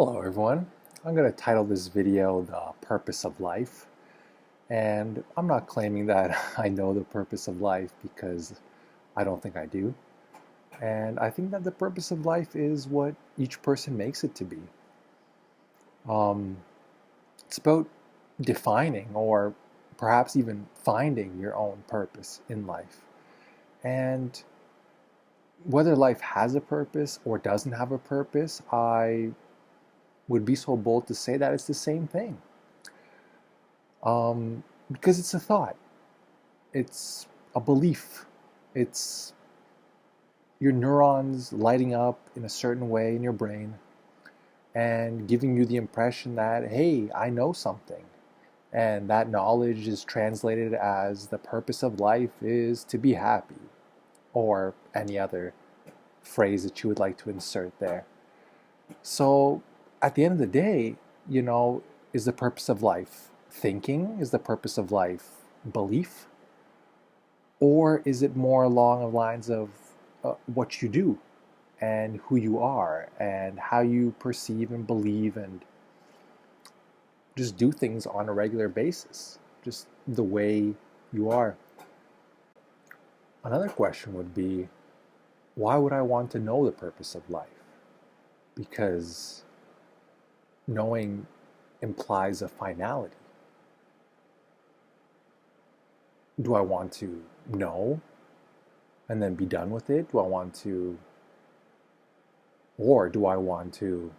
Hello everyone. I'm going to title this video The Purpose of Life. And I'm not claiming that I know the purpose of life because I don't think I do. And I think that the purpose of life is what each person makes it to be. Um, it's about defining or perhaps even finding your own purpose in life. And whether life has a purpose or doesn't have a purpose, I would be so bold to say that it's the same thing. Because it's a thought, it's a belief, it's your neurons lighting up in a certain way in your brain and giving you the impression that, hey, I know something. And that knowledge is translated as the purpose of life is to be happy, or any other phrase that you would like to insert there. So at the end of the day, is the purpose of life thinking? Is the purpose of life belief? Or is it more along the lines of what you do and who you are and how you perceive and believe and just do things on a regular basis, just the way you are? Another question would be, why would I want to know the purpose of life? Because knowing implies a finality. Do I want to know and then be done with it? Or do I want to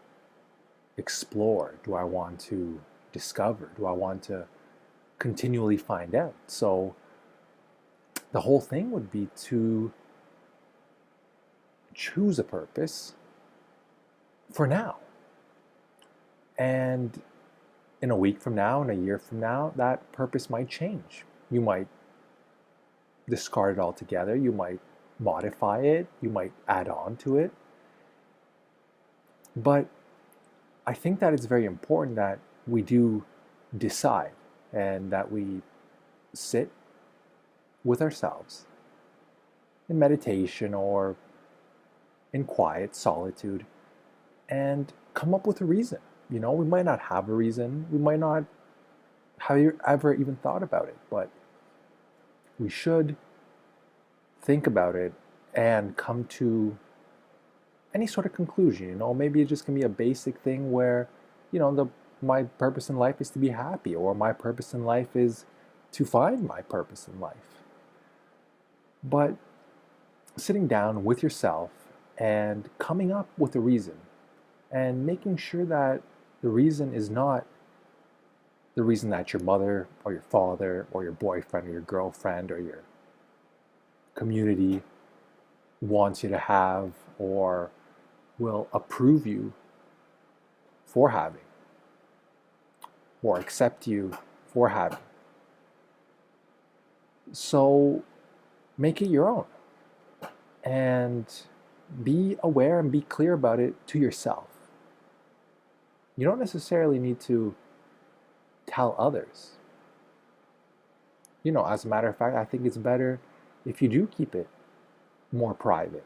explore? Do I want to discover? Do I want to continually find out? So the whole thing would be to choose a purpose for now. And in a week from now, in a year from now, that purpose might change. You might discard it altogether. You might modify it. You might add on to it. But I think that it's very important that we do decide and that we sit with ourselves in meditation or in quiet solitude and come up with a reason. We might not have a reason. We might not have ever even thought about it, but we should think about it and come to any sort of conclusion. Maybe it just can be a basic thing where, my purpose in life is to be happy, or my purpose in life is to find my purpose in life. But sitting down with yourself and coming up with a reason and making sure that the reason is not the reason that your mother or your father or your boyfriend or your girlfriend or your community wants you to have or will approve you for having or accept you for having. So make it your own and be aware and be clear about it to yourself. You don't necessarily need to tell others. As a matter of fact, I think it's better if you do keep it more private.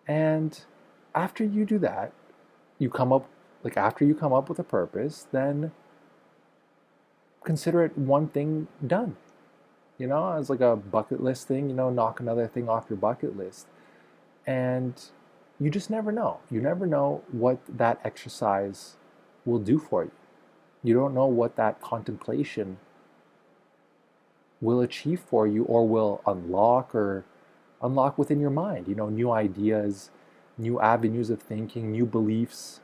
And after you do that, after you come up with a purpose, then consider it one thing done. As like a bucket list thing, knock another thing off your bucket list. And you just never know. You never know what that exercise will do for you. You don't know what that contemplation will achieve for you or will unlock within your mind. New ideas, new avenues of thinking, new beliefs,